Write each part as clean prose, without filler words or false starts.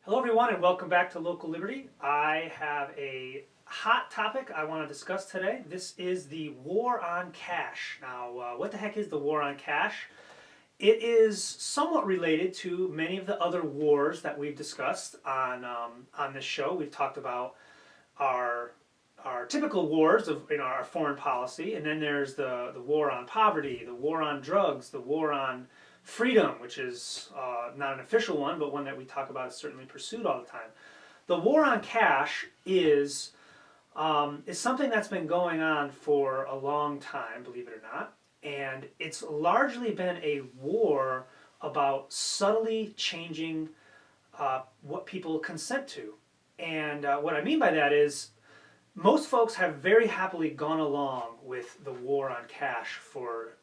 Hello, everyone, and welcome back to Local Liberty. I have a hot topic I want to discuss today. This is the war on cash. Now, what the heck is the war on cash? It is somewhat related to many of the other wars that we've discussed on this show. We've talked about our our typical wars of our foreign policy, and then there's the war on poverty, the war on drugs, the war on freedom, which is not an official one, but one that we talk about is certainly pursued all the time. The war on cash is something that's been going on for a long time, believe it or not, and it's largely been a war about subtly changing what people consent to. And what I mean by that is most folks have very happily gone along with the war on cash for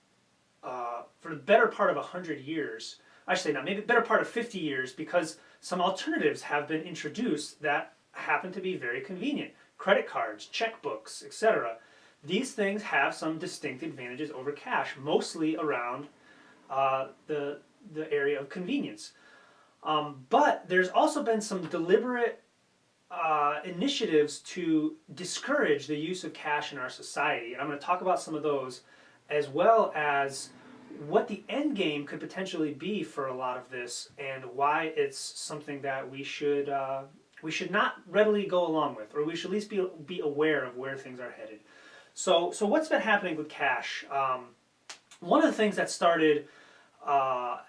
the better part of 100 years. I should say not, maybe the better part of 50 years, because some alternatives have been introduced that happen to be very convenient. Credit cards, checkbooks, etc. These things have some distinct advantages over cash, mostly around the area of convenience. But there's also been some deliberate initiatives to discourage the use of cash in our society. And I'm going to talk about some of those, as well as what the end game could potentially be for a lot of this, and why it's something that we should not readily go along with, or we should at least be aware of where things are headed. So what's been happening with cash? One of the things that started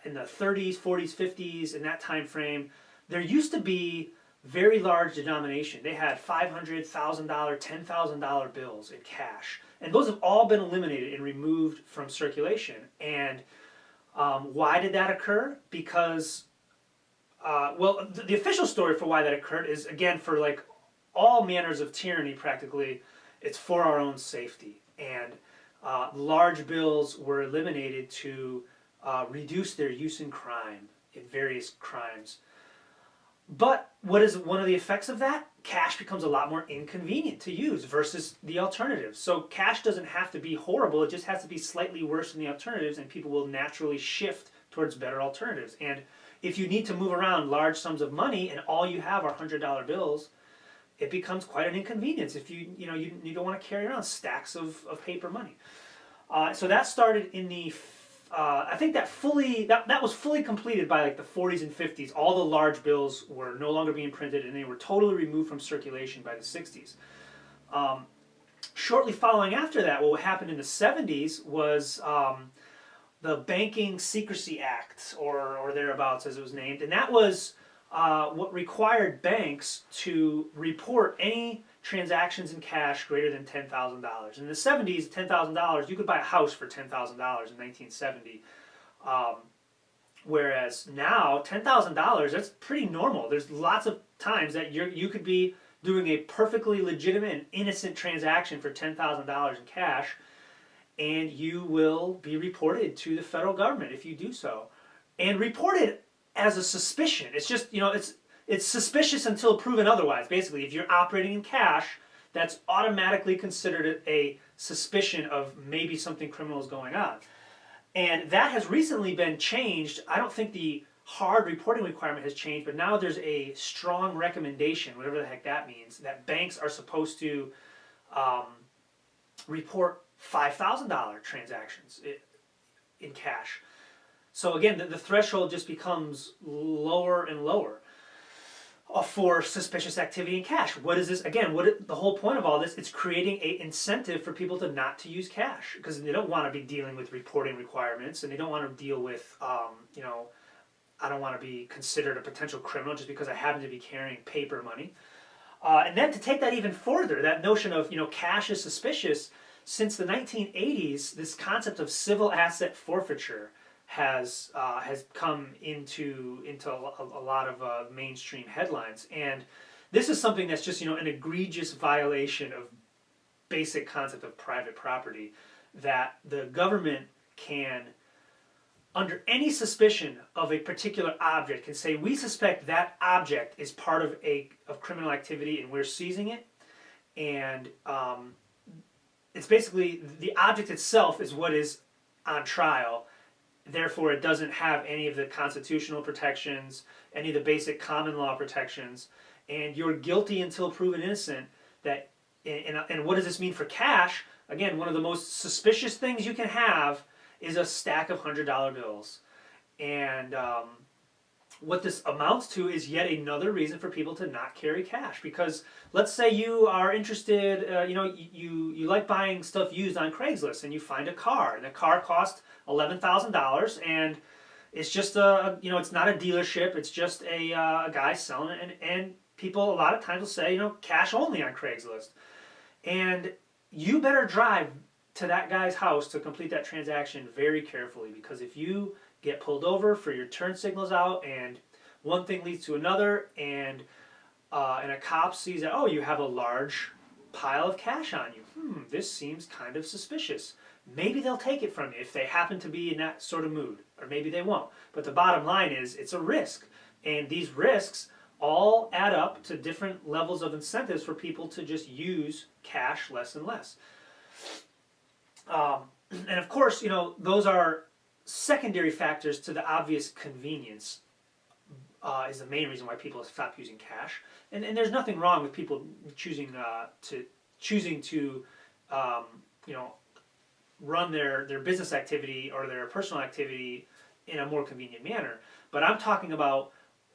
in the 30s, 40s, 50s, in that time frame, there used to be very large denomination. They had $500, $1,000, $10,000 bills in cash. And those have all been eliminated and removed from circulation. And why did that occur? Because, the official story for why that occurred is, again, for like all manners of tyranny practically, it's for our own safety. And large bills were eliminated to reduce their use in crime, in various crimes. But what is one of the effects of that? Cash becomes a lot more inconvenient to use versus the alternatives. So cash doesn't have to be horrible, it just has to be slightly worse than the alternatives, and people will naturally shift towards better alternatives. And if you need to move around large sums of money and all you have are $100 bills, it becomes quite an inconvenience if you don't want to carry around stacks of paper money. So that started in the I think that was fully completed by like the 40s and 50s. All the large bills were no longer being printed, and they were totally removed from circulation by the 60s. Shortly following after that, what happened in the 70s was the Banking Secrecy Act, or thereabouts as it was named, and that was what required banks to report any transactions in cash greater than $10,000. In the 70s, $10,000, you could buy a house for $10,000 in 1970. Whereas now, $10,000, that's pretty normal. There's lots of times that you could be doing a perfectly legitimate and innocent transaction for $10,000 in cash, and you will be reported to the federal government if you do so. And reported as a suspicion. It's just, it's suspicious until proven otherwise. Basically, if you're operating in cash, that's automatically considered a suspicion of maybe something criminal is going on. And that has recently been changed. I don't think the hard reporting requirement has changed, but now there's a strong recommendation, whatever the heck that means, that banks are supposed to report $5,000 transactions in cash. So again, the threshold just becomes lower and lower for suspicious activity in cash. What is this? Again, the whole point of all this, it's creating an incentive for people to use cash, because they don't want to be dealing with reporting requirements, and they don't want to deal with, I don't want to be considered a potential criminal just because I happen to be carrying paper money. And then to take that even further, that notion of, cash is suspicious, since the 1980s, this concept of civil asset forfeiture has come into a lot of mainstream headlines, and this is something that's just an egregious violation of basic concept of private property, that the government can, under any suspicion of a particular object, can say, we suspect that object is part of criminal activity and we're seizing it, and it's basically the object itself is what is on trial, therefore it doesn't have any of the constitutional protections, any of the basic common law protections, and you're guilty until proven innocent. That and what does this mean for cash? Again, one of the most suspicious things you can have is a stack of $100 bills, and what this amounts to is yet another reason for people to not carry cash. Because let's say you are interested, you like buying stuff used on Craigslist, and you find a car, and the car costs $11,000, and it's just it's not a dealership, it's just a guy selling it, and people a lot of times will say, cash only on Craigslist, and you better drive to that guy's house to complete that transaction very carefully, because if you get pulled over for your turn signals out, and one thing leads to another, and a cop sees that, oh, you have a large pile of cash on you. This seems kind of suspicious. Maybe they'll take it from you if they happen to be in that sort of mood, or maybe they won't. But the bottom line is, it's a risk, and these risks all add up to different levels of incentives for people to just use cash less and less. And of course, those are secondary factors to the obvious convenience. Is the main reason why people stop using cash, and there's nothing wrong with people choosing to run their business activity or their personal activity in a more convenient manner. But I'm talking about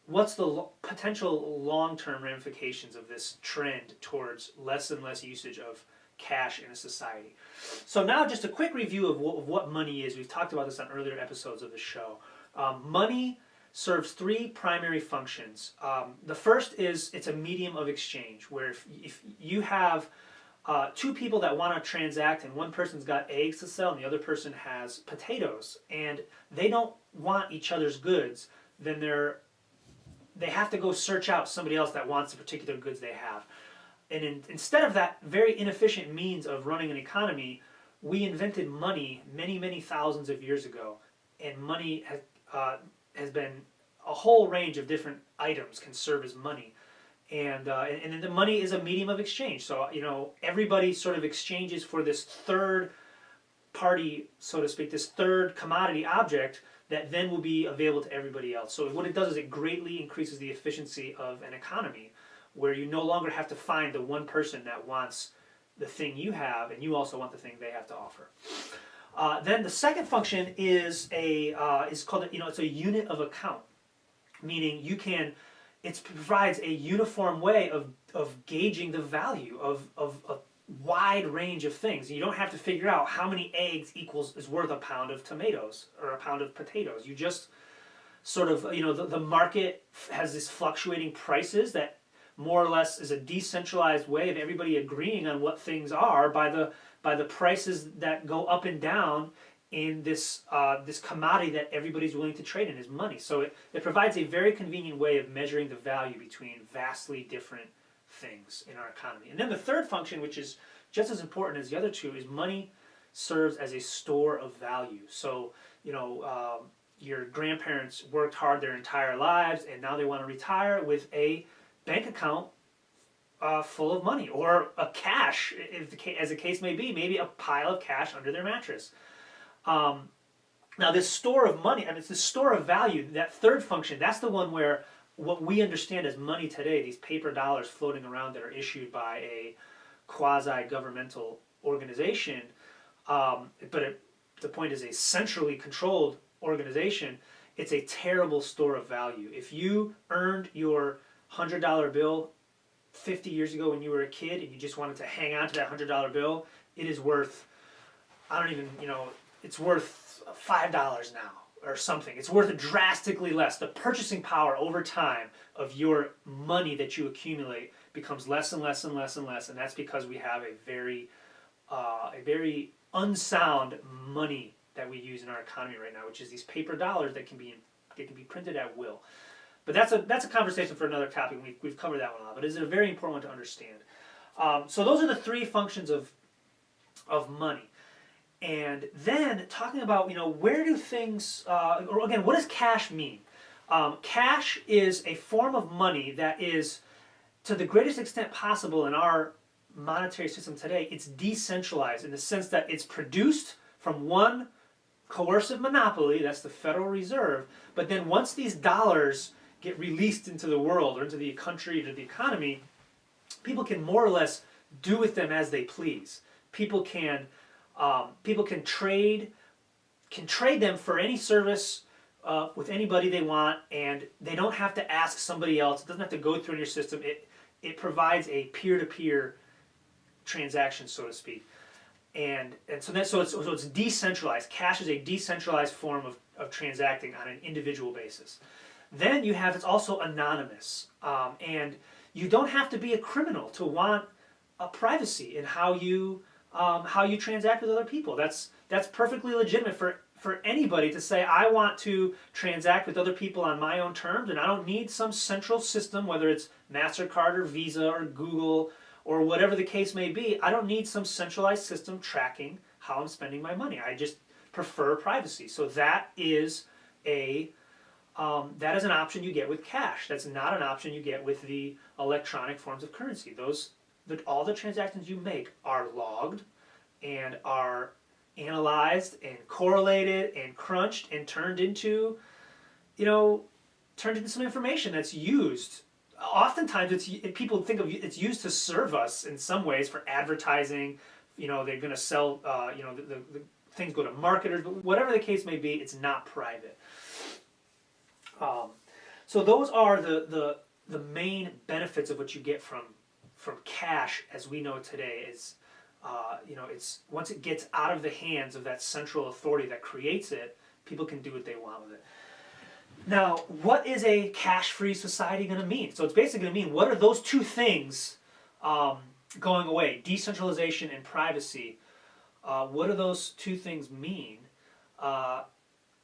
what's the potential long-term ramifications of this trend towards less and less usage of cash in a society. So now just a quick review of what money is. We've talked about this on earlier episodes of the show. Money serves three primary functions. The first is it's a medium of exchange, where if you have two people that want to transact, and one person's got eggs to sell and the other person has potatoes, and they don't want each other's goods, then they have to go search out somebody else that wants the particular goods they have. And instead of that very inefficient means of running an economy, we invented money many, many thousands of years ago. And money has been a whole range of different items can serve as money. And the money is a medium of exchange. So, everybody sort of exchanges for this third party, so to speak, this third commodity object that then will be available to everybody else. So what it does is it greatly increases the efficiency of an economy, where you no longer have to find the one person that wants the thing you have, and you also want the thing they have to offer. Then the second function is called it's a unit of account, meaning it provides a uniform way of gauging the value of a wide range of things. You don't have to figure out how many eggs is worth a pound of tomatoes or a pound of potatoes. You just sort of the market has this fluctuating prices that more or less is a decentralized way of everybody agreeing on what things are by the prices that go up and down in this commodity that everybody's willing to trade in is money. So it provides a very convenient way of measuring the value between vastly different things in our economy. And then the third function, which is just as important as the other two, is money serves as a store of value. So your grandparents worked hard their entire lives, and now they want to retire with a bank account full of money, or a cash, as the case may be, maybe a pile of cash under their mattress. Now this store of money, it's the store of value, that third function, that's the one where what we understand as money today, these paper dollars floating around that are issued by a quasi-governmental organization, the point is a centrally controlled organization, it's a terrible store of value. If you earned your $100 bill 50 years ago when you were a kid and you just wanted to hang on to that $100 bill, it is worth, it's worth $5 now or something. It's worth drastically less. The purchasing power over time of your money that you accumulate becomes less and less and less and less, and that's because we have a very unsound money that we use in our economy right now, which is these paper dollars that can be printed at will. But that's a conversation for another topic. We've covered that one a lot, but it's a very important one to understand. So those are the three functions of money. And then talking about where do things or again, what does cash mean? Cash is a form of money that is, to the greatest extent possible in our monetary system today, it's decentralized in the sense that it's produced from one coercive monopoly, that's the Federal Reserve, but then once these dollars get released into the world or into the country or the economy, people can more or less do with them as they please. People can trade them for any service with anybody they want, and they don't have to ask somebody else. It doesn't have to go through your system. It provides a peer-to-peer transaction, so to speak, and so it's decentralized. Cash is a decentralized form of transacting on an individual basis. Then you have, it's also anonymous, and you don't have to be a criminal to want privacy in how you transact with other people. That's perfectly legitimate for anybody to say, I want to transact with other people on my own terms, and I don't need some central system, whether it's MasterCard or Visa or Google or whatever the case may be. I don't need some centralized system tracking how I'm spending my money. I just prefer privacy. So that is an option you get with cash. That's not an option you get with the electronic forms of currency. All the transactions you make are logged and are analyzed and correlated and crunched and turned into some information that's used. Oftentimes, people think of it's used to serve us in some ways for advertising. They're going to sell. The things go to marketers, but whatever the case may be, it's not private. So those are the main benefits of what you get from cash as we know it today. Is it's once it gets out of the hands of that central authority that creates it, people can do what they want with it. Now, what is a cash-free society going to mean? So it's basically going to mean, what are those two things going away? Decentralization and privacy. What do those two things mean?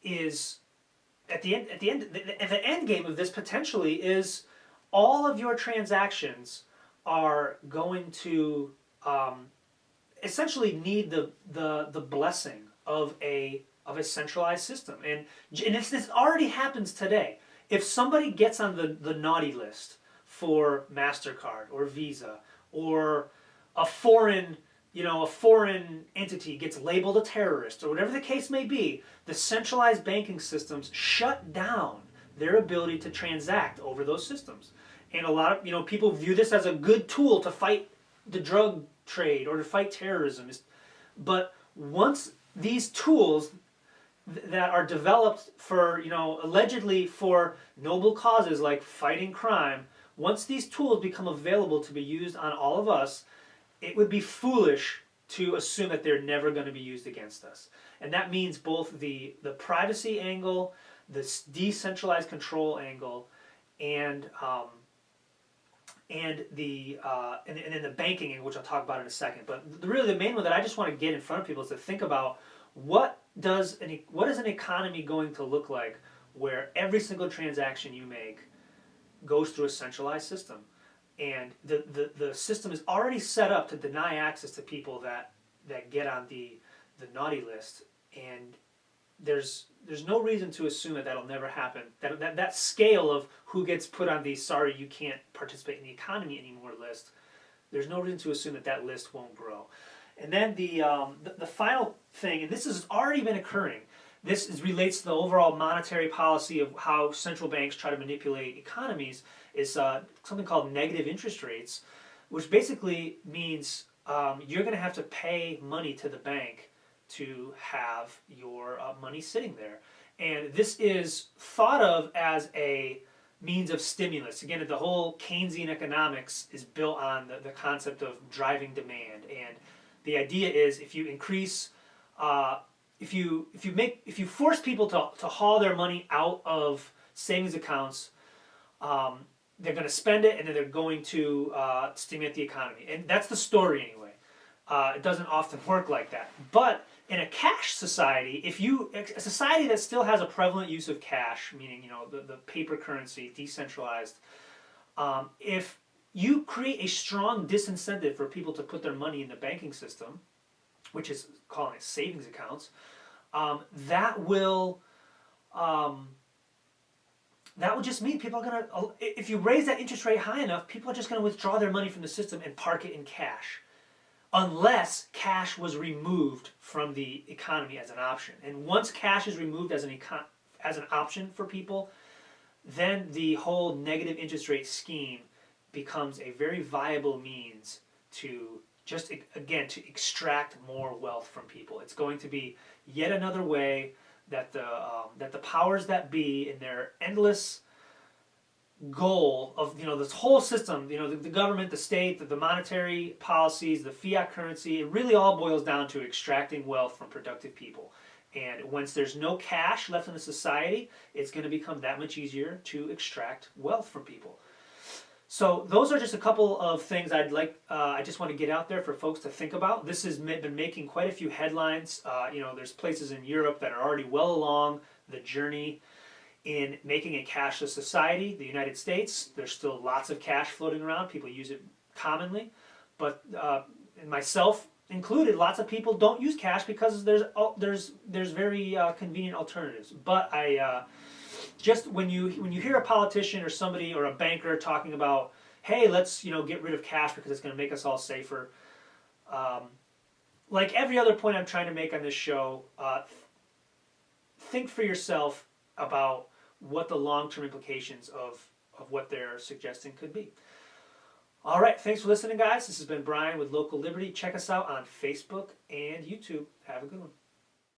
Is at the end game of this potentially is all of your transactions are going to essentially need the blessing of a centralized system, and this already happens today. If somebody gets on the naughty list for MasterCard or Visa, or a foreign entity gets labeled a terrorist, or whatever the case may be, the centralized banking systems shut down their ability to transact over those systems. And a lot of people view this as a good tool to fight the drug trade or to fight terrorism. But once these tools that are developed for allegedly for noble causes like fighting crime, once these tools become available to be used on all of us, it would be foolish to assume that they're never going to be used against us. And that means both the privacy angle, the decentralized control angle, and then the banking angle, which I'll talk about in a second. But really the main one that I just want to get in front of people is to think about what is an economy going to look like where every single transaction you make goes through a centralized system. And the system is already set up to deny access to people that get on the naughty list, and there's no reason to assume that that'll never happen. That scale of who gets put on the sorry you can't participate in the economy anymore list, there's no reason to assume that list won't grow. And then the final thing, and this has already been occurring, relates to the overall monetary policy of how central banks try to manipulate economies, is something called negative interest rates, which basically means you're going to have to pay money to the bank to have your money sitting there. And this is thought of as a means of stimulus. Again, the whole Keynesian economics is built on the concept of driving demand. And the idea is if you increase, if you force people to haul their money out of savings accounts, they're going to spend it, and then they're going to stimulate the economy. And that's the story anyway. It doesn't often work like that. But in a cash society, a society that still has a prevalent use of cash, meaning the paper currency, decentralized, if you create a strong disincentive for people to put their money in the banking system, which is calling it savings accounts, that will just mean people are going to, if you raise that interest rate high enough, people are just going to withdraw their money from the system and park it in cash. unless cash was removed from the economy as an option. And once cash is removed as as an option for people, then the whole negative interest rate scheme becomes a very viable means to just, again, to extract more wealth from people. It's going to be yet another way that the powers that be, in their endless goal of, this whole system, the government, the state, the monetary policies, the fiat currency, it really all boils down to extracting wealth from productive people. And once there's no cash left in the society, it's going to become that much easier to extract wealth from people. So those are just a couple of things I just want to get out there for folks to think about. This has been making quite a few headlines. There's places in Europe that are already well along the journey in making a cashless society. The United States, there's still lots of cash floating around. People use it commonly, but myself included, lots of people don't use cash because there's very convenient alternatives. But just when you hear a politician or somebody or a banker talking about, hey, let's get rid of cash because it's going to make us all safer. Like every other point I'm trying to make on this show, think for yourself about what the long-term implications of what they're suggesting could be. All right, thanks for listening, guys. This has been Brian with Local Liberty. Check us out on Facebook and YouTube. Have a good one.